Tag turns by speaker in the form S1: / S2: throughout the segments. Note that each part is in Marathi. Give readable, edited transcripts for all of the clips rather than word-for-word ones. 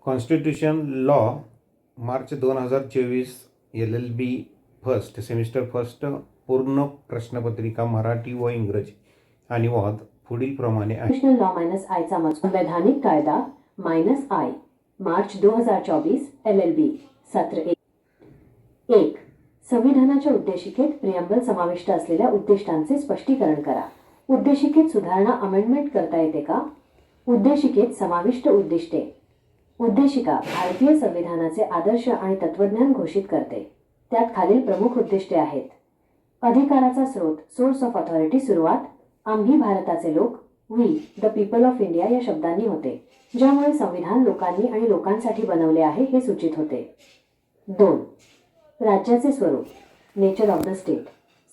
S1: Constitution law March 2024 LLB first semester first पूर्ण प्रश्नपत्रिका मराठी व इंग्रजी अनुवाद पुढील प्रमाणे आहे.
S2: कॉन्स्टिट्यूशनल लॉ मायनस आयचा मजकूर संवैधानिक कायदा मायनस आय मार्च 2024 LLB सत्र 1. संविधानाच्या उद्देशिकेत प्रिअम्बल समाविष्ट असलेल्या उद्दिष्टांचे स्पष्टीकरण करा. उद्देशिकेत सुधारणा अमेंडमेंट करता येते का? उद्देशिकेत समाविष्ट उद्दिष्टे. उद्देशिका भारतीय संविधानाचे आदर्श आणि तत्वज्ञान घोषित करते. त्यात खालील प्रमुख उद्दिष्टे आहेत. अधिकाराचा स्रोत सोर्स ऑफ ऑथॉरिटी सुरुवात आम्ही भारताचे लोक we the people of India या शब्दांनी होते, ज्यामुळे संविधान लोकांनी आणि लोकांसाठी बनवले आहे हे सूचित होते. 2. राज्याचे स्वरूप नेचर ऑफ द स्टेट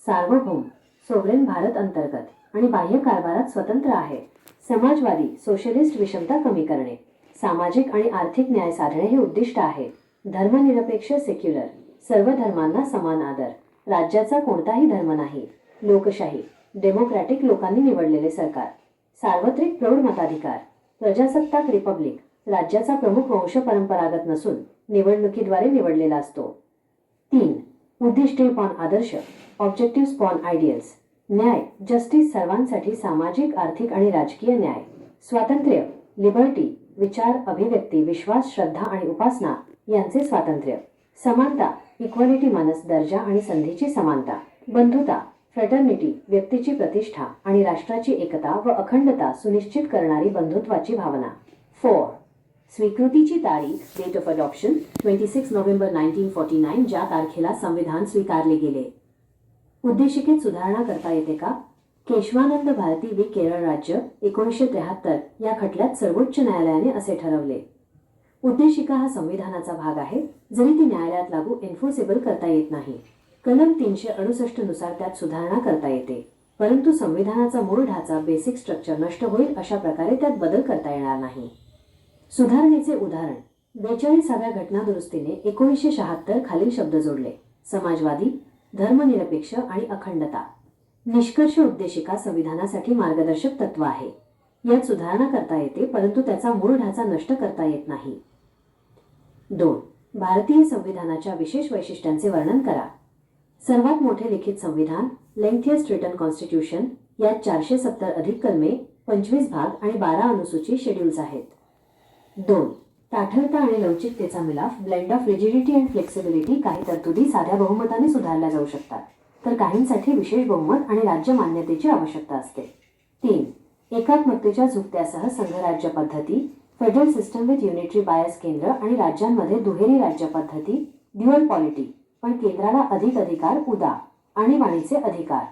S2: सार्वभौम सोव्हरेन भारत अंतर्गत आणि बाह्य कारभारात स्वतंत्र आहे. समाजवादी सोशलिस्ट विषमता कमी करणे सामाजिक आणि आर्थिक न्याय साधणे हे उद्दिष्ट आहे. धर्मनिरपेक्ष सेक्युलर सर्व धर्मांना समान आदर. राज्याचा कोणताही धर्म नाही. लोकशाही डेमोक्रॅटिक लोकांनी निवडलेले सरकार. सार्वत्रिक प्रौढ मताधिकार प्रजासत्ताक रिपब्लिक राज्याचा प्रमुख वंश परंपरागत नसून निवडणुकीद्वारे निवडलेला असतो. 3. उद्दिष्टे पॉन आदर्श ऑब्जेक्टिव्स पॉन आयडियल्स न्याय जस्टिस सर्वांसाठी सामाजिक आर्थिक आणि राजकीय न्याय. स्वातंत्र्य लिबर्टी विचार अभिव्यक्ती विश्वास श्रद्धा आणि उपासना यांचे स्वातंत्र्य. समानता इक्वालिटी मानस दर्जा आणि संधीची समानता. बंधुता फ्रेटर्निटी व्यक्तीची प्रतिष्ठा आणि राष्ट्राची एकता व अखंडता सुनिश्चित करणारी बंधुत्वाची भावना. 4. स्वीकृतीची तारीख डेट ऑफ अडॉप्शन 26 नोव्हेंबर 1949 ज्या तारखेला संविधान स्वीकारले गेले. उद्देशिकेत सुधारणा करता येते का? केशवानंद भारती वि केरळ राज्य 1973 या खटल्यात सर्वोच्च न्यायालयाने असे ठरवले. उद्देशिका हा संविधानाचा भाग आहे, जरी ती न्यायालयात लागू एन्फोर्सेबल करता येत नाही. कलम 368 नुसार त्यात सुधारणा करता येते, परंतु संविधानाचा मूळ ढाचा बेसिक स्ट्रक्चर नष्ट होईल अशा प्रकारे त्यात बदल करता येणार नाही. सुधारणेचे उदाहरण 42व्या घटना दुरुस्तीने 1976 खालील शब्द जोडले. समाजवादी धर्मनिरपेक्ष आणि अखंडता. निष्कर्ष उद्देशिका संविधानासाठी मार्गदर्शक तत्व आहे. यात सुधारणा करता येते, परंतु त्याचा मूळ ढाचा नष्ट करता येत नाही. 2. भारतीय संविधानाच्या विशेष वैशिष्ट्यांचे वर्णन करा. सर्वात मोठे लिखित संविधान लेंथीएस्ट रिटन कॉन्स्टिट्यूशन. यात 470 अधिक कलमे 25 भाग आणि 12 अनुसूची शेड्यूल्स आहेत. 2. ताठरता आणि लवचिकतेचा मिलाफ blend of rigidity and flexibility. काही तरतुदी साध्या बहुमताने सुधारल्या जाऊ शकतात, तर काहींसाठी विशेष बहुमत आणि राज्य मान्यतेची आवश्यकता असते. 3. एकात्मकतेच्या झुकत्यासह संघराज्य पद्धती federal system with unitary bias. केंद्र आणि राज्यांमध्ये दुहेरी राज्य पद्धती ड्युअल पॉलिटी, पण केंद्राला अधिक अधिकार उदा आणीबाणीचे अधिकार.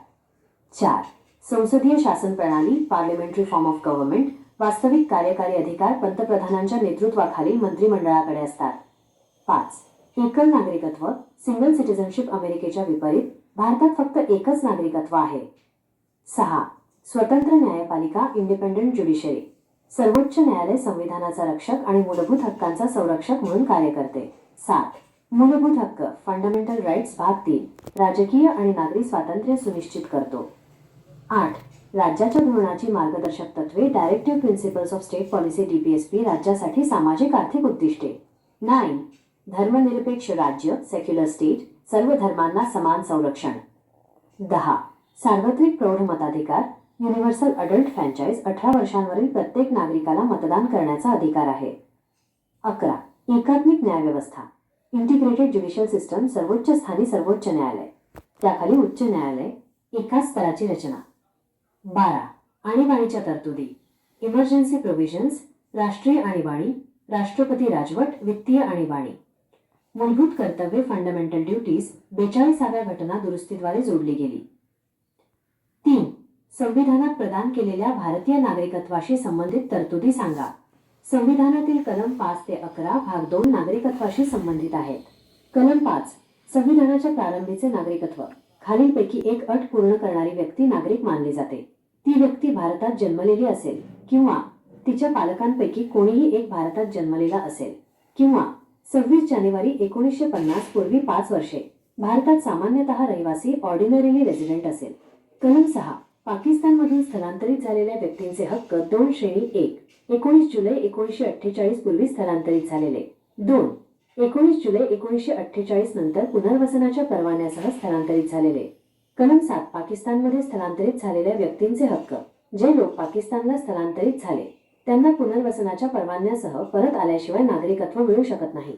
S2: 4. संसदीय शासन प्रणाली पार्लिमेंटरी फॉर्म ऑफ गव्हर्नमेंट. वास्तविक कार्यकारी अधिकार पंतप्रधानांच्या नेतृत्वाखालील मंत्रिमंडळाकडे असतात. 5. एकल नागरिकत्व सिंगल सिटिझनशिप. अमेरिकेच्या विपरीत भारतात फक्त एकच नागरिकत्व आहे. 6. स्वतंत्र न्यायपालिका इंडिपेंडंट ज्युडिशरी. सर्वोच्च न्यायालय संविधानाचा रक्षक आणि मूलभूत हक्कांचा संरक्षक म्हणून कार्य करते. 7. मूलभूत हक्क फंडामेंटल राईट्स भाग 3 राजकीय आणि नागरी स्वातंत्र्य सुनिश्चित करतो. 8. राज्याच्या धोरणाची मार्गदर्शक तत्वे directive principles of state policy DPSP. राज्यासाठी सामाजिक आर्थिक उद्दिष्टे. 9. धर्मनिरपेक्ष राज्य सेक्युलर स्टेट. सर्व धर्मांना समान संरक्षण. 10. सार्वत्रिक प्रौढ मताधिकार युनिव्हर्सल अडल्ट फ्रँचाईज. 18 वर्षांवरील प्रत्येक नागरिकाला मतदान करण्याचा अधिकार आहे. 11. एकात्मिक न्यायव्यवस्था इंटिग्रेटेड ज्युडिशियल सिस्टम. सर्वोच्च स्थानी सर्वोच्च न्यायालय, त्याखाली उच्च न्यायालय, एकाच स्तराची रचना. 12. आणीबाणीच्या तरतुदी इमर्जन्सी प्रोव्हिजन्स. राष्ट्रीय आणीबाणी राष्ट्रपती राजवट. वित्तीय आणीबाणी. मूलभूत कर्तव्ये फंडामेंटल ड्युटीज 42व्या घटना दुरुस्तीद्वारे जोडली गेली. 3. संविधानात प्रदान केलेल्या भारतीय नागरिकत्वाशी संबंधित तरतुदी सांगा. संविधानातील कलम 5 ते 11 भाग 2 नागरिकत्वाशी संबंधित आहेत. कलम 5 संविधानाच्या प्रारंभीचे नागरिकत्व. खालीलपैकी एक अट पूर्ण करणारी व्यक्ती नागरिक मानली जाते. ती व्यक्ती भारतात जन्मलेली असेल किंवा तिच्या पालकांपैकी कोणीही एक भारतात जन्मलेला असेल किंवा 26 जानेवारी 1950 पूर्वी 5 वर्षे भारतात सामान्यतः रहिवासी ऑर्डिनरीली रेसिडेंट असेल. कलम 6 पाकिस्तानमधून स्थलांतरित झालेल्या व्यक्तींचे हक्क 2 श्रेणी 1 19 जुलै 1948 पूर्वी स्थलांतरित झालेले 2 19 जुलै 1948 नंतर पुनर्वसनाच्या परवान्यासह स्थलांतरित झालेले कलम 7 पाकिस्तानमध्ये स्थलांतरित झालेल्या व्यक्तींचे हक्क जे लोक पाकिस्तानला स्थलांतरित झाले त्यांना पुनर्वसनाच्या परवान्यासह परत आल्याशिवाय नागरिकत्व मिळू शकत नाही.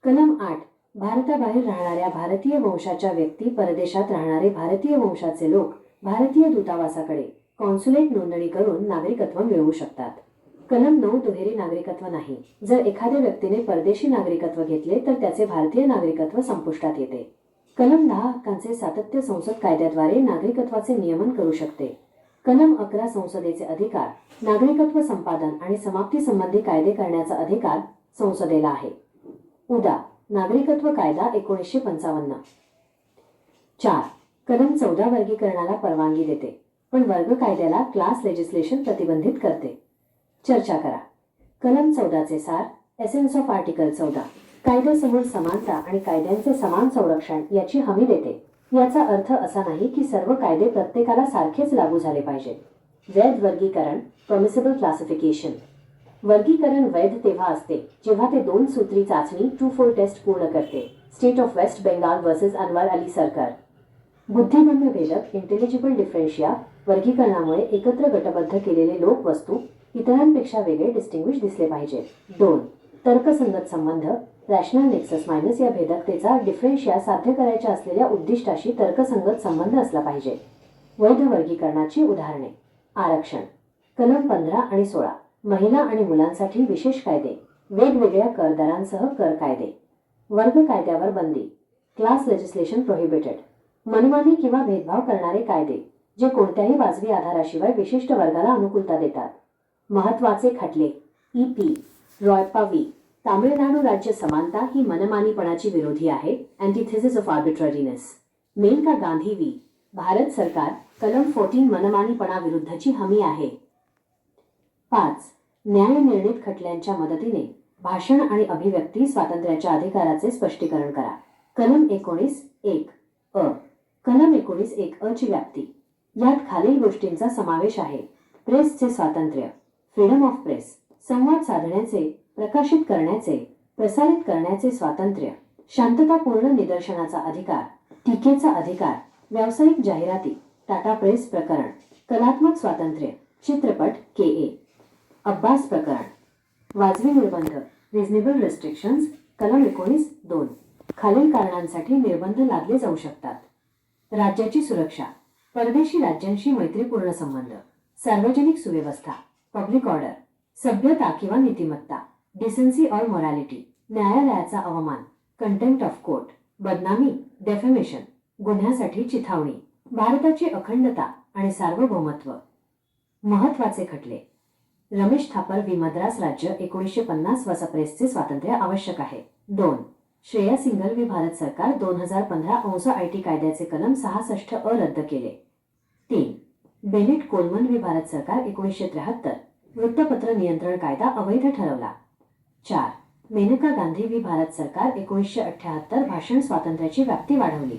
S2: कलम 8 भारताबाहेर राहणाऱ्या भारतीय वंशाच्या व्यक्ती परदेशात राहणारे भारतीय वंशाचे लोक भारतीय दूतावासाकडे कॉन्सुलेट नोंदणी करून नागरिकत्व मिळवू शकतात. कलम 9 दुहेरी नागरिकत्व नाही. जर एखाद्या व्यक्तीने परदेशी नागरिकत्व घेतले तर त्याचे भारतीय नागरिकत्व संपुष्टात येते. कलम 10 हक्कांचे सातत्य संसद कायद्याद्वारे नागरिकत्वाचे नियमन करू शकते. कलम 11 संसदेचे अधिकार नागरिकत्व संपादन आणि समाप्ती संबंधी कायदे करण्याचा अधिकार संसदेला आहे. उदा. नागरिकत्व कायदा 1955. 4 कलम 14 वर्गीकरणाला परवानगी देते पण वर्ग कायद्याला क्लास लेजिस्लेशन प्रतिबंधित करते. चर्चा करा. कलम 14 चे सार. एसेन्स ऑफ आर्टिकल 14 कायद्यासमोर समानता आणि कायद्यांचे समान संरक्षण याची हमी देते. याचा अर्थ असा नाही की सर्व कायदे प्रत्येकाला सारखेच लागू झाले पाहिजेत. वैध वर्गीकरण परमिसिबल क्लासिफिकेशन. वर्गीकरण वैध तेव्हा असते जेव्हा ते 2 सूत्री चाचणी 2-4 टेस्ट पूर्ण करते. State of West Bengal versus Anwar Ali Sarkar. बुद्धिगम्य भेदक इंटेलिजिबल डिफरेन्शिया वर्गीकरणामुळे एकत्र गटबद्ध केलेले लोक वस्तू इतरांपेक्षा वेगळे डिस्टिंग्विश दिसले पाहिजेत. 2 तर्कसंगत संबंध रॅशनल नेक्सस मायनस या भेदकतेचा डिफरेन्शिया साध्य करायच्या असलेल्या उद्दिष्टाशी तर्कसंगत संबंध असला पाहिजे. वैध वर्गीकरणाची उदाहरणे. आरक्षण. कलम 15 आणि 16 महिला आणि मुलांसाठी विशेष कायदे वेगवेगळ्या कर दरांसह कर कायदे. वर्ग कायद्यावर बंदी क्लास लेजिस्लेशन प्रोहिबिटेड. मनमानी किंवा भेदभाव करणारे कायदे जे कोणत्याही वाजवी आधाराशिवाय विशिष्ट वर्गाला अनुकूलता देतात. महत्वाचे खटले. ई.पी. रॉयप्पा व्ही. तामिळनाडू राज्य समानता ही मनमानीपणाची विरोधी आहे. अँटिथेसिस ऑफ आर्बिट्ररीनेस. मेनका गांधी व्ही. भारत सरकार. कलम 14 मनमानीपणा विरुद्धची हमी आहे. 5 न्यायनिर्णीत खटल्यांच्या मदतीने भाषण आणि अभिव्यक्ती स्वातंत्र्याच्या अधिकाराचे स्पष्टीकरण करा. कलम 19(1) अ. कलम 19(1) अ ची व्याप्ती. यात खालील गोष्टींचा समावेश आहे. प्रेसचे स्वातंत्र्य फ्रीडम ऑफ प्रेस. संवाद साधण्याचे, प्रकाशित करण्याचे, प्रसारित करण्याचे स्वातंत्र्य. शांततापूर्ण निदर्शनाचा अधिकार, टीकेचा अधिकार. व्यावसायिक जाहिराती टाटा प्रेस प्रकरण. कलात्मक स्वातंत्र्य चित्रपट के.ए. अब्बास प्रकरण. वाजवी निर्बंध रिझनेबल रेस्ट्रिक्शन्स कलम 19(2). खालील कारणांसाठी निर्बंध लादले जाऊ शकतात. राज्याची सुरक्षा, परदेशी राज्यांशी मैत्रीपूर्ण संबंध, सार्वजनिक सुव्यवस्था, पब्लिक ऑर्डर, सभ्यता किंवा नीतिमत्ता, डिसेन्सी ऑर मोरॅलिटी, न्यायालयाचा अवमान, कंटेम्प्ट ऑफ कोर्ट, बदनामी, डेफेमेशन, गुन्ह्यासाठी चिथावणी, भारताची अखंडता आणि सार्वभौमत्व. महत्वाचे खटले. रमेश थापर व्ही. मद्रास राज्य 1950 वसा प्रेसचे स्वातंत्र्य आवश्यक आहे. 2 श्रेया सिंघल व्ही. भारत सरकार 2015 अंश आयटी कायद्याचे कलम 66 अ रद्द केले. 3 बेनेट कोलमन व्ही. भारत सरकार 1973 वृत्तपत्र नियंत्रण कायदा अवैध ठरवला. 4 मेनका गांधी व्ही. भारत सरकार 1978 भाषण स्वातंत्र्याची व्याप्ती वाढवली.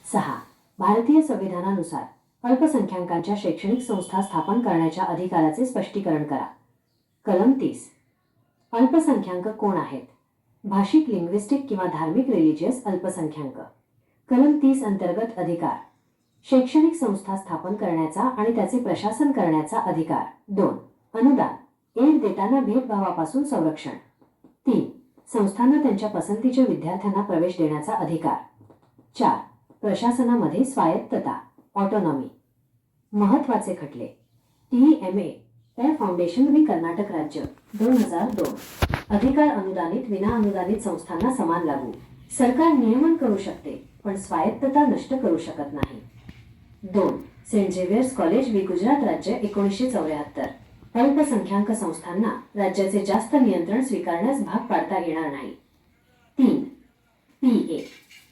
S2: 6 भारतीय संविधानानुसार अल्पसंख्याकांच्या शैक्षणिक संस्था स्थापन करण्याच्या अधिकाराचे स्पष्टीकरण करा. कलम 30 अल्पसंख्याक कोण आहेत? भाषिक, लिंग्विस्टिक किंवा धार्मिक रिलिजियस अल्पसंख्याक. कलम 30 अंतर्गत अधिकार. शैक्षणिक संस्था स्थापन करण्याचा आणि त्याचे प्रशासन करण्याचा अधिकार. 2 अनुदान, एड देताना भेदभावापासून संरक्षण. 3 संस्थांना त्यांच्या पसंतीच्या विद्यार्थ्यांना प्रवेश देण्याचा अधिकार. 4 प्रशासनामध्ये स्वायत्तता, ऑटोनॉमी. महत्वाचे खटले. TMA त्या फाउंडेशन व्ही. कर्नाटक राज्य 2002 अधिकार अनुदानित विना अनुदानित संस्थांना समान लागू. सरकार नियमन करू शकते पण स्वायत्तता नष्ट करू शकत नाही. 2 St Xavier's College v. Gujarat राज्य 1974 अल्पसंख्याक संस्थांना राज्याचे जास्त नियंत्रण स्वीकारण्यास भाग पाडता येणार नाही. 3 PA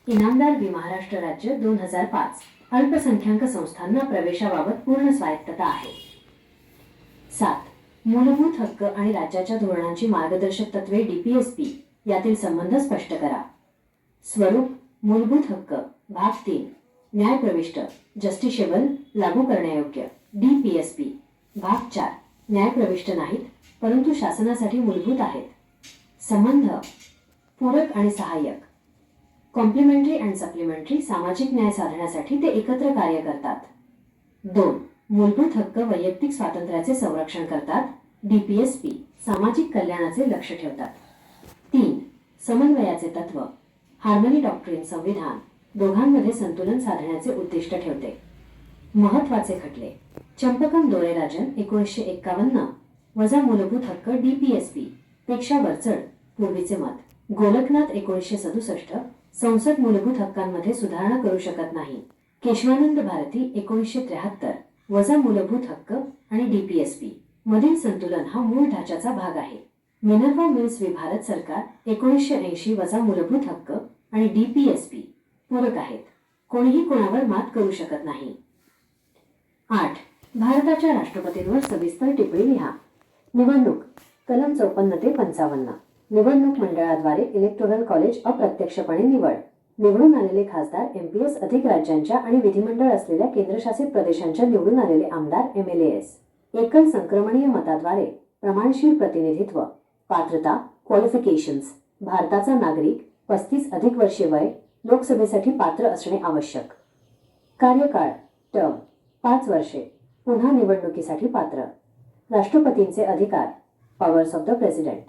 S2: इनामदार व्ही. महाराष्ट्र राज्य 2005 अल्पसंख्याक संस्थांना प्रवेशाबाबत पूर्ण स्वायत्तता आहे. 7 मूलभूत हक्क आणि राज्याच्या धोरणांची मार्गदर्शक तत्वे DPSP यातील संबंध स्पष्ट करा. स्वरूप मूलभूत हक्क भाग 3 न्यायप्रविष्ट जस्टिशेबल लागू करण्यायोग्य DPSP. भाग 4 न्यायप्रविष्ट नाहीत परंतु शासनासाठी मूलभूत आहेत. संबंध पूरक आणि सहाय्यक. कॉम्प्लिमेंटरी अँड सप्लिमेंटरी सामाजिक न्याय साधण्यासाठी ते एकत्र कार्य करतात. 2. मूलभूत हक्क वैयक्तिक स्वातंत्र्याचे संरक्षण करतात. DPSP सामाजिक कल्याणाचे लक्ष ठेवतात. 3. समन्वयाचे तत्व. हार्मनी डॉक्ट्रिन संविधान दोघांमध्ये संतुलन साधण्याचे उद्दिष्ट ठेवते. महत्वाचे खटले. चंपकम दोरेराजन 1951 वजा मूलभूत हक्क DPSP पेक्षा वरचढ पूर्वीचे मत. गोलकनाथ 1967 संसद मूलभूत हक्कांमध्ये सुधारणा करू शकत नाही. केशवानंद भारती 1973 वजा मूलभूत हक्क आणि DPSP मधील संतुलन हा मूळ ढाच्याचा भाग आहे. मिनर्वा मिल्स वि भारत सरकार 1980 वजा मूलभूत हक्क आणि DPSP पूरक आहेत. कोणीही कोणावर मात करू शकत नाही. 8. भारताच्या राष्ट्रपतींवर सविस्तर टिप्पणी लिहा. निवडणूक कलम 54 ते 55. निवडणूक मंडळाद्वारे इलेक्टोरल कॉलेज अप्रत्यक्षपणे निवड. निवडून आलेले खासदार MPS अधिक राज्यांच्या आणि विधिमंडळ असलेल्या केंद्रशासित प्रदेशांच्या निवडून आलेले आमदार MLAs. एकल संक्रमणीय मताद्वारे प्रमाणशीर प्रतिनिधित्व. पात्रता क्वालिफिकेशन्स. भारताचा नागरिक 35 अधिक वर्षे वय लोकसभेसाठी पात्र असणे आवश्यक. कार्यकाळ टर्म 5 वर्षे. पुन्हा निवडणुकीसाठी पात्र. राष्ट्रपतींचे अधिकार पॉवर्स ऑफ द प्रेसिडेंट.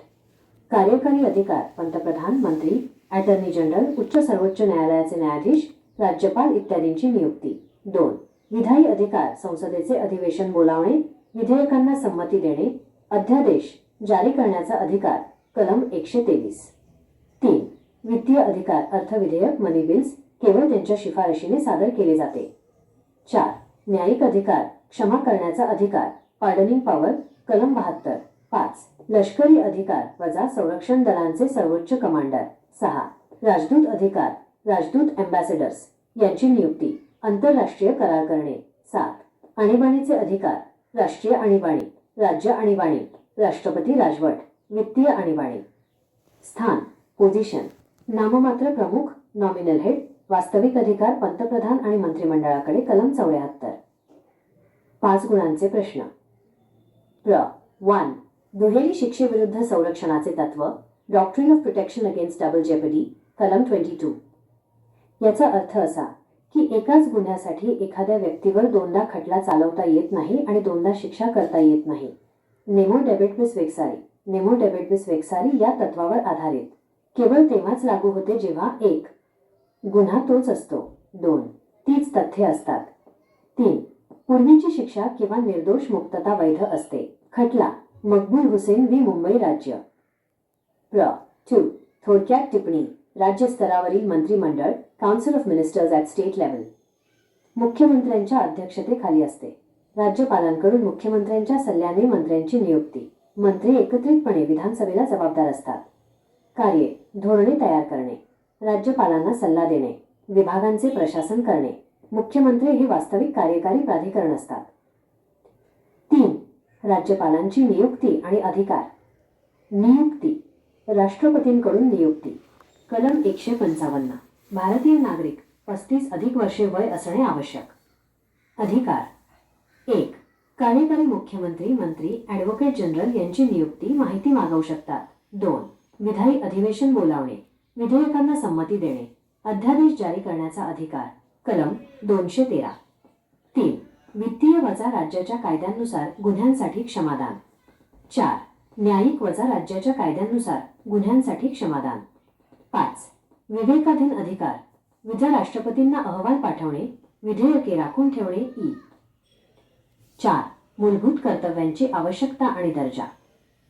S2: कार्यकारी अधिकार पंतप्रधान मंत्री अटॉर्नी जनरल उच्च सर्वोच्च न्यायालयाचे न्यायाधीश राज्यपाल इत्यादींची नियुक्ती. 2. विधायी अधिकार संसदेचे अधिवेशन बोलावणे विधेयकांना संमती देणे अध्यादेश जारी करण्याचा अधिकार कलम 123. 3. वित्तीय अधिकार अर्थविधेयक मनी बिल्स केवळ त्यांच्या शिफारशीने सादर केले जाते. 4. न्यायिक अधिकार क्षमा करण्याचा अधिकार पार्डनिंग पॉवर कलम 72. 5. लष्करी अधिकार वजा संरक्षण दलांचे सर्वोच्च कमांडर. 6. राजदूत अधिकार राजदूत अँबॅसेडर्स यांची नियुक्ती आंतरराष्ट्रीय करार करणे. 7. आणीबाणीचे अधिकार राष्ट्रीय आणीबाणी राज्य आणीबाणी राष्ट्रपती राजवट वित्तीय आणीबाणी. स्थान पोझिशन नाममात्र प्रमुख नॉमिनल हेड. वास्तविक अधिकार पंतप्रधान आणि मंत्रिमंडळाकडे कलम 74. 5 गुणांचे प्रश्न. 1. दुहेरी शिक्षेविरुद्ध संरक्षणाचे तत्व doctrine of protection against double jeopardy कलम 22. याचा अर्थ असा की एकाच गुन्ह्यासाठी एखाद्या व्यक्तीवर दोनदा खटला चालवता येत नाही आणि दोनदा शिक्षा करता येत नाही. नेमो डेबिटबिस वेक्सारी. नेमो डेबिटबिस वेक्सारी या तत्वावर आधारित केवळ तेव्हाच लागू होते जेव्हा 1. गुन्हा तोच असतो. 2. तीच तथ्ये असतात. 3. पूर्वीची शिक्षा किंवा निर्दोष मुक्तता वैध असते. खटला मकबूल हुसेन व्ही मुंबई राज्य. 2. थोडक्यात टिप्पणी राज्य स्तरावरील मंत्रिमंडळ council of ministers at state level मुख्यमंत्र्यांच्या अध्यक्षतेखाली असते. राज्यपालांकडून मुख्यमंत्र्यांच्या सल्ल्याने मंत्र्यांची नियुक्ती. मंत्री एकत्रितपणे विधानसभेला जबाबदार असतात. कार्ये धोरणे तयार करणे राज्यपालांना सल्ला देणे विभागांचे प्रशासन करणे. मुख्यमंत्री हे वास्तविक कार्यकारी प्राधिकरण असतात. 3. राज्यपालांची नियुक्ती आणि अधिकार. नियुक्ती राष्ट्रपतींकडून नियुक्ती कलम 155. भारतीय नागरिक 35 अधिक वर्षे वय असणे आवश्यक. अधिकार 1. कार्यकारी मुख्यमंत्री मंत्री ॲडव्होकेट जनरल यांची नियुक्ती माहिती मागवू शकतात. 2. विधायी अधिवेशन बोलावणे विधेयकांना संमती देणे अध्यादेश जारी करण्याचा अधिकार कलम 213. 3. वित्तीय वजा राज्याच्या कायद्यांनुसार गुन्ह्यांसाठी क्षमादान. 4. न्यायिक वजा राज्याच्या कायद्यांनुसार गुन्ह्यांसाठी क्षमादान. 5. विवेकाधीन अधिकार विध राष्ट्रपतींना अहवाल पाठवणे विधेयके राखून ठेवणे. 4. मूलभूत कर्तव्यांची आवश्यकता आणि दर्जा.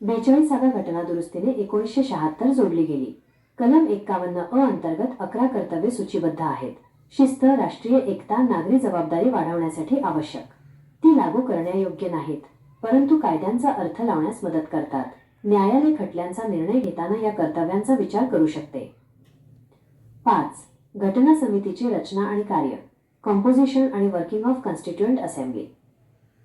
S2: 42व्या घटना दुरुस्तीने 1976 जोडली गेली. कलम 51 अंतर्गत 11 कर्तव्ये सूचीबद्ध आहेत. शिस्त राष्ट्रीय एकता नागरी जबाबदारी वाढवण्यासाठी आवश्यक. ती लागू करण्यायोग्य नाहीत परंतु कायद्यांचा अर्थ लावण्यास मदत करतात. न्यायालय खटल्यांचा निर्णय घेताना या कर्तव्यांचा विचार करू शकते. 5. घटना समितीची रचना आणि कार्य. कॉम्पोजिशन आणि वर्किंग ऑफ कॉन्स्टिट्युएंट असेंब्ली.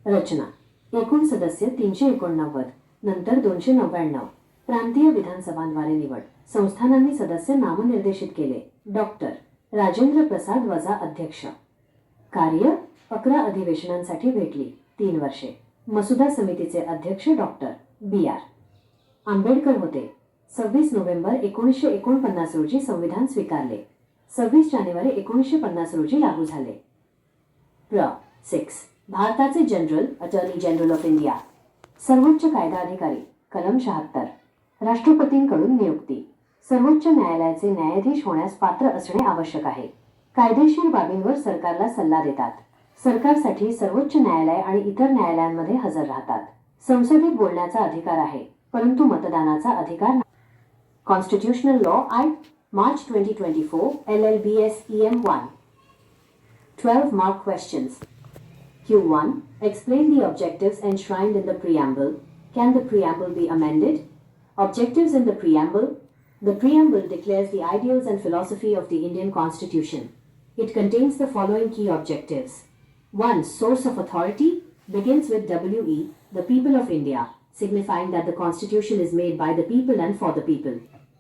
S2: रचना एकूण सदस्य 389 नंतर 299. प्रांतीय विधानसभांद्वारे निवड. संस्थानांनी सदस्य नामनिर्देशित केले. डॉक्टर राजेंद्र प्रसाद वजा अध्यक्ष. कार्य 11 अधिवेशनांसाठी भेटली 3 वर्षे. मसुदा समितीचे अध्यक्ष डॉक्टर B.R. आंबेडकर होते. 26 नोव्हेंबर 1949 रोजी संविधान स्वीकारले. 26 जानेवारी 1950 रोजी लागू झाले. प्र. 6. भारताचे general attorney general of India. सर्वोच्च कायदा अधिकारी. कलम 76. राष्ट्रपतींकडून नियुक्ती. सर्वोच्च न्यायालयाचे न्यायाधीश होण्यास पात्र असणे आवश्यक आहे. कायदेशीर बाबींवर सरकारला सल्ला देतात. सरकारसाठी सर्वोच्च न्यायालय आणि इतर न्यायालयांमध्ये हजर राहतात. संसदेत बोलण्याचा अधिकार आहे, परंतु मतदानाचा अधिकार नाही. Constitutional law act March 2024 LLBS EM1. 12 mark questions. Q1. Explain the objectives enshrined in the preamble. Can the preamble be amended? Objectives in the preamble. The preamble declares the ideals and philosophy of the Indian Constitution. It contains the following key objectives. 1. Source of authority begins with WE, the people of India, signifying that the Constitution is made by the people and for the people.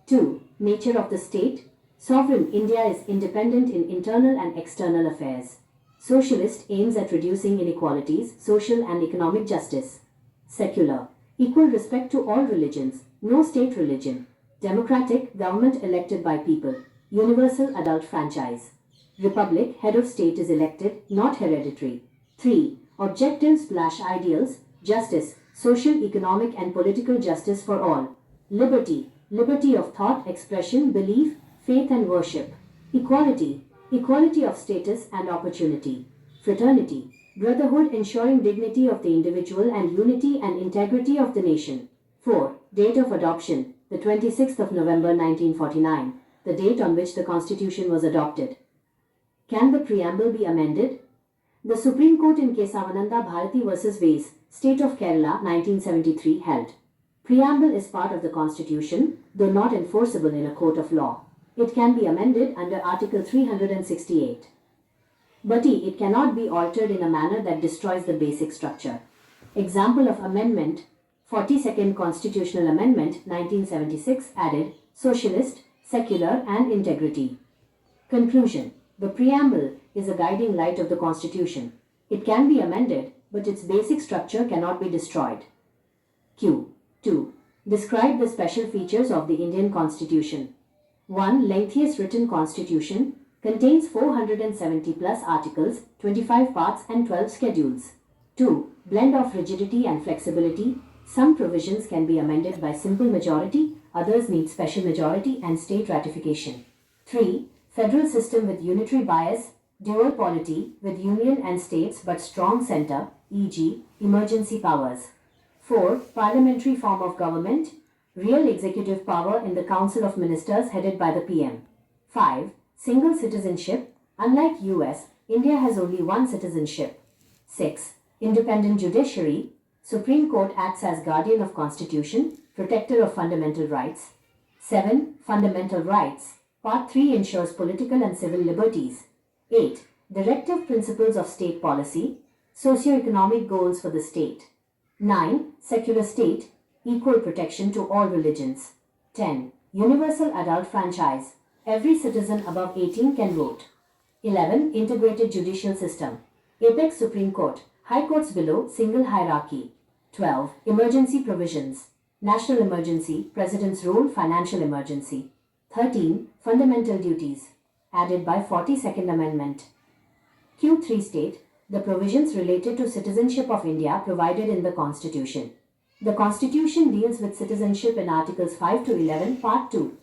S2: 2. Nature of the state. Sovereign India is independent in internal and external affairs. Socialist aims at reducing inequalities, social and economic justice. Secular. Equal respect to all religions, no state religion. Democratic, government elected by people. Universal adult franchise. Republic, head of state is elected, not hereditary. 3. Objectives/ideals. Justice, social, economic and political justice for all. Liberty. Liberty of thought, expression, belief, faith and worship. Equality. Equality of status and opportunity. Fraternity. Brotherhood ensuring dignity of the individual and unity and integrity of the nation. 4. Date of adoption. The 26th of November 1949. The date on which the Constitution was adopted. Can the preamble be amended? The Supreme Court in Kesavananda Bharati vs. Vase, State of Kerala, 1973 held. Preamble is part of the Constitution, though not enforceable in a court of law. It can be amended under Article 368. But it cannot be altered in a manner that destroys the basic structure. Example of amendment: 42nd Constitutional Amendment 1976 added socialist, secular and integrity. Conclusion: the preamble is a guiding light of the Constitution. It can be amended, but its basic structure cannot be destroyed. Q2. Describe the special features of the Indian Constitution. 1. Lengthiest written constitution, contains 470 plus articles, 25 parts and 12 schedules. 2. Blend of rigidity and flexibility. Some provisions can be amended by simple majority, others need special majority and state ratification. 3. Federal system with unitary bias, dual polity with union and states but strong center, e.g. emergency powers. 4. Parliamentary form of government, real executive power in the Council of Ministers headed by the PM. 5. Single citizenship. Unlike US, India has only one citizenship. 6. Independent judiciary. Supreme Court acts as guardian of Constitution, protector of fundamental rights. 7. Fundamental rights. Part 3 ensures political and civil liberties. 8. Directive principles of state policy, socio-economic goals for the state. 9. Secular state, equal protection to all religions. 10. Universal adult franchise. Every citizen above 18 can vote. 11. Integrated judicial system. Apex Supreme Court, high courts below, single hierarchy. 12. Emergency provisions. National emergency, President's rule, financial emergency. 13. Fundamental duties, added by 42nd Amendment. Q3 state the provisions related to citizenship of India provided in the Constitution. The Constitution deals with citizenship in Articles 5 to 11, Part 2.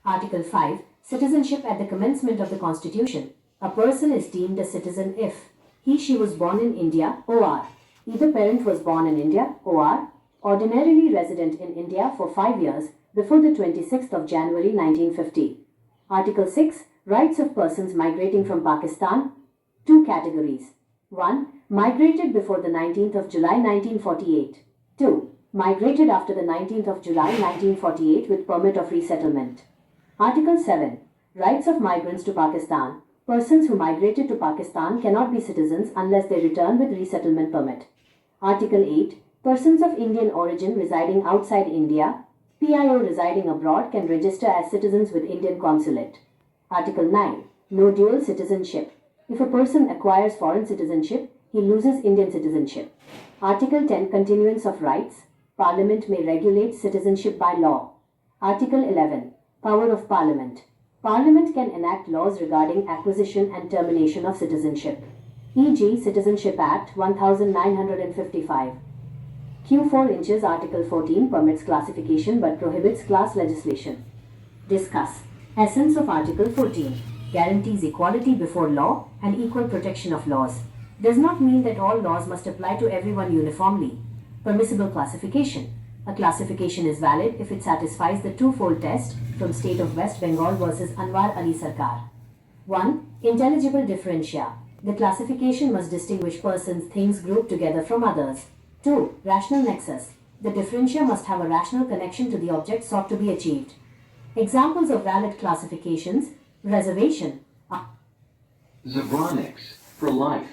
S2: Article 5. Citizenship at the commencement of the Constitution. A person is deemed a citizen if he/she was born in India, or either parent was born in India, or ordinarily resident in India for 5 years before the 26th of January 1950. Article 6. Rights of persons migrating from Pakistan. 2 categories. 1. Migrated before the 19th of July 1948. 2. Migrated after the 19th of July 1948 with permit of resettlement. Article 7. Rights of migrants to Pakistan. Persons who migrated to Pakistan cannot be citizens unless they return with resettlement permit. Article 8. Persons of Indian origin residing outside India, PIO residing abroad can register as citizens with Indian consulate. Article 9. No dual citizenship. If a person acquires foreign citizenship, he loses Indian citizenship. Article 10 Continuance of rights. Parliament may regulate citizenship by law. Article 11 Power of Parliament. Parliament can enact laws regarding acquisition and termination of citizenship, e.g. Citizenship Act 1955. Q4 inches Article 14 permits classification but prohibits class legislation. Discuss. Essence of Article 14. Guarantees equality before law and equal protection of laws. Does not mean that all laws must apply to everyone uniformly. Permissible classification. A classification is valid if it satisfies the twofold test from State of West Bengal versus Anwar Ali Sarkar. 1. Intelligible differentia. The classification must distinguish persons, things grouped together from others. 2. Rational nexus. The differentia must have a rational connection to the object sought to be achieved. Examples of valid classifications: reservation,
S3: Zebronics for life.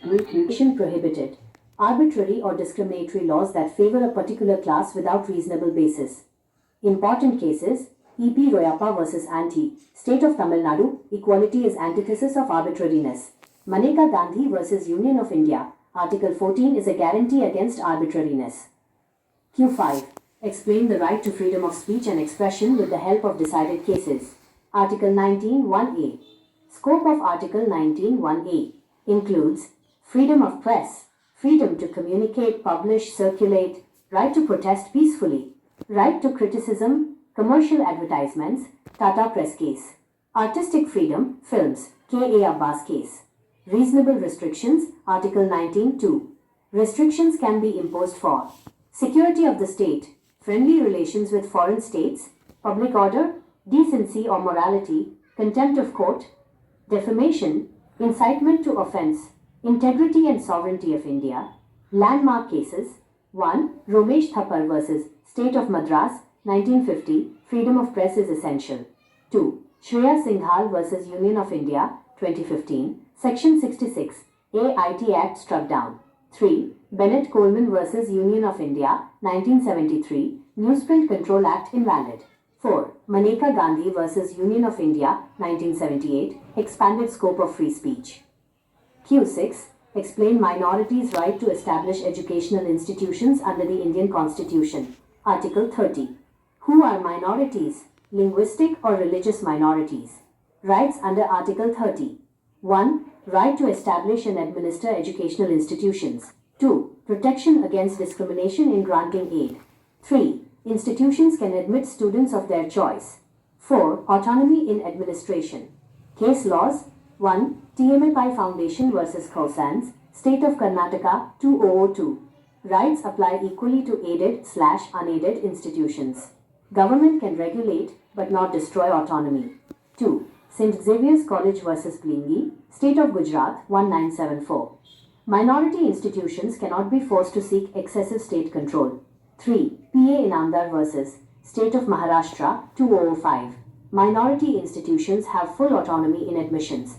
S2: reclusion prohibited, arbitrary or discriminatory laws that favor a particular class without reasonable basis. Important cases: E.P. Royappa versus Anti, State of Tamil Nadu, equality is antithesis of arbitrariness. Maneka Gandhi versus Union of India, Article 14 is a guarantee against arbitrariness. Q5. Explain the right to freedom of speech and expression with the help of decided cases. Article 19(1)(a). Scope of Article 19(1)(a) includes freedom of press, freedom to communicate, publish, circulate, right to protest peacefully, right to criticism, commercial advertisements, Tata Press case, artistic freedom, films, K.A. Abbas case, reasonable restrictions, Article 19(2). Restrictions can be imposed for security of the state, friendly relations with foreign states, public order, decency or morality, contempt of court, defamation, incitement to offense, integrity and sovereignty of India. Landmark cases: 1. Romesh Thapar versus State of Madras, 1950, freedom of press is essential. 2. Shreya Singhal versus Union of India, 2015, Section 66, AIT Act struck down. 3. Bennett Coleman versus Union of India, 1973, Newsprint Control Act invalid. 4. Maneka Gandhi versus Union of India, 1978, expanded scope of free speech. Q6. Explain minorities' right to establish educational institutions under the Indian Constitution. Article 30. Who are minorities? Linguistic or religious minorities. Rights under Article 30. 1. Right to establish and administer educational institutions. 2. Protection against discrimination in granting aid. 3. Institutions can admit students of their choice. 4. Autonomy in administration. Case laws: 1. TMA Pai Foundation versus Khalsans, State of Karnataka, 2002. Rights apply equally to aided/unaided institutions. Government can regulate but not destroy autonomy. 2. St. Xavier's College versus Plingi, State of Gujarat, 1974. Minority institutions cannot be forced to seek excessive state control. 3. P.A. Inamdar versus State of Maharashtra, 2005. Minority institutions have full autonomy in admissions.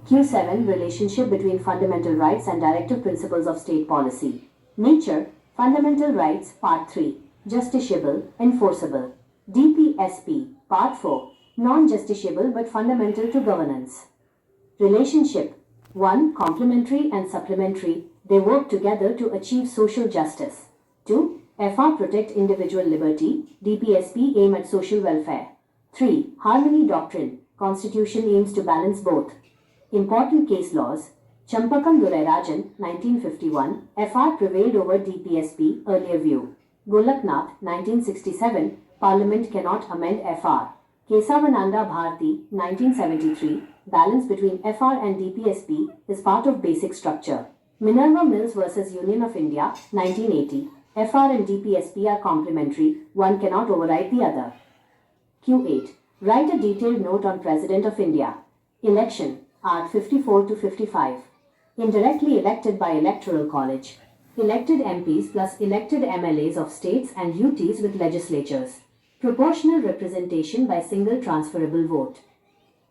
S2: Q7. Relationship between fundamental rights and directive principles of state policy. Nature, Fundamental Rights, Part 3. Justiciable, Enforceable. DPSP, Part 4. Non-justiciable but fundamental to governance. Relationship: 1. Complementary and supplementary, they work together to achieve social justice. 2. FR protect individual liberty, DPSP aim at social welfare. 3. Harmony doctrine, Constitution aims to balance both. Important case laws: Champakam Durairajan, 1951, FR prevailed over DPSP, earlier view. Golaknath, 1967, Parliament cannot amend FR. Kesavananda Bharati, 1973, balance between FR and DPSP is part of basic structure. Minerva Mills versus Union of India, 1980, FR and DPSP are complementary, one cannot override the other. Q8. Write a detailed note on President of India. Election, Art 54 to 55. Indirectly elected by Electoral College. Elected MPs plus elected MLAs of states and UTs with legislatures. Proportional representation by single transferable vote.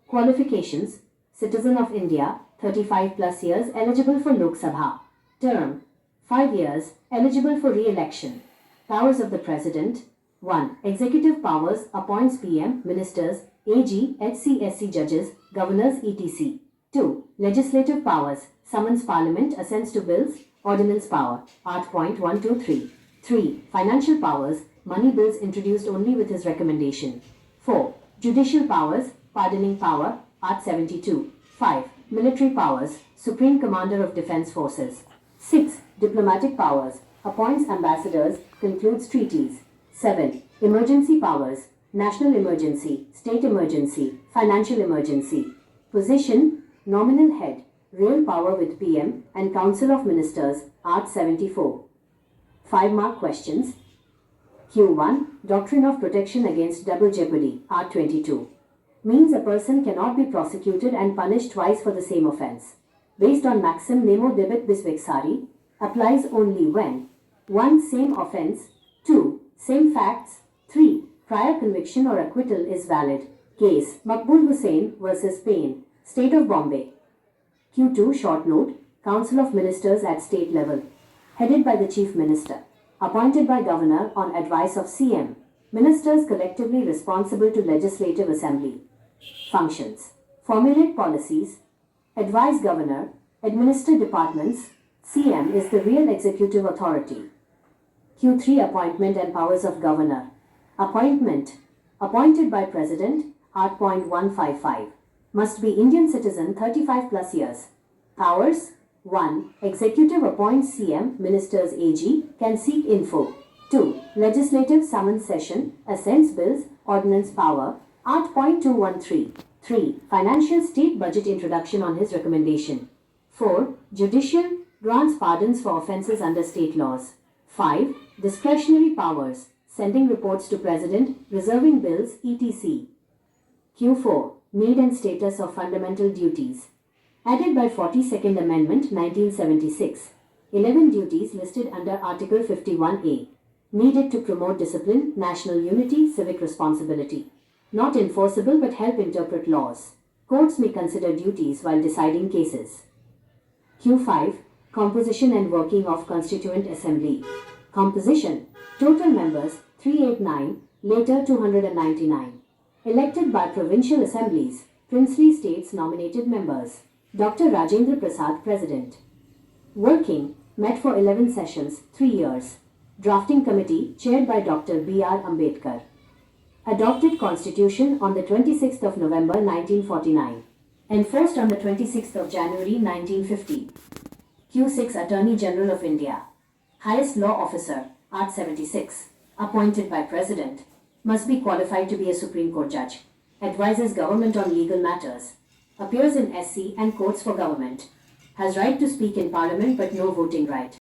S2: Qualifications: Citizen of India, 35 plus years, eligible for Lok Sabha. Term: 5 years, eligible for re-election. Powers of the President: 1. Executive powers, appoints PM, ministers, AG, HCSC judges, governors, etc. 2. Legislative powers. Summons Parliament. Assents to bills. Ordinance power. Art. Point 123. 3. Financial powers. Money bills introduced only with his recommendation. 4. Judicial powers. Pardoning power. Art. 72. 5. Military powers. Supreme Commander of Defense Forces. 6. Diplomatic powers. Appoints ambassadors. Concludes treaties. 7. Emergency powers. National emergency. State emergency. Financial emergency. Position. Nominal head. Real power with PM and Council of Ministers. Art. 74. 5-mark questions. Q1. Doctrine of protection against double jeopardy. Art. 22. Means a person cannot be prosecuted and punished twice for the same offense. Based on maxim nemo debet bis vexari, applies only when 1. Same offense, 2. Same facts, 3. Prior conviction or acquittal is valid. Case Maqbool Hussain versus Payne, State of Bombay. Q2. Short note. Council of Ministers at state level. Headed by the Chief Minister. Appointed by Governor on advice of CM. Ministers collectively responsible to Legislative Assembly. Functions. Formulate policies. Advise Governor. Administer departments. CM is the real executive authority. Q3. Appointment and powers of Governor. Appointment. Appointed by President. Art. Point 155. Must be Indian citizen 35 plus years. Powers. 1. Executive appoints CM, Ministers AG, can seek info. 2. Legislative summons session, assents bills, ordinance power. Art. Point 213. 3. Financial state budget introduction on his recommendation. 4. Judicial grants pardons for offences under state laws. 5. Discretionary powers, sending reports to President, reserving bills, etc. Q4. Need and status of fundamental duties. Added by 42nd Amendment 1976. 11 duties listed under Article 51A. Needed to promote discipline, national unity, civic responsibility. Not enforceable but help interpret laws. Courts may consider duties while deciding cases. Q5. Composition and working of Constituent Assembly. Composition. Total members 389, later 299. Elected by provincial assemblies, princely states nominated members. Dr. Rajendra Prasad, President. Working, met for 11 sessions, 3 years. Drafting Committee, chaired by Dr. B.R. Ambedkar. Adopted Constitution on the 26th of November 1949. Enforced on the 26th of January 1950. Q6. Attorney General of India. Highest law officer, Art. 76. Appointed by President. Must be qualified to be a Supreme Court judge. Advises government on legal matters. Appears in SC and courts for government. Has right to speak in Parliament but no voting right.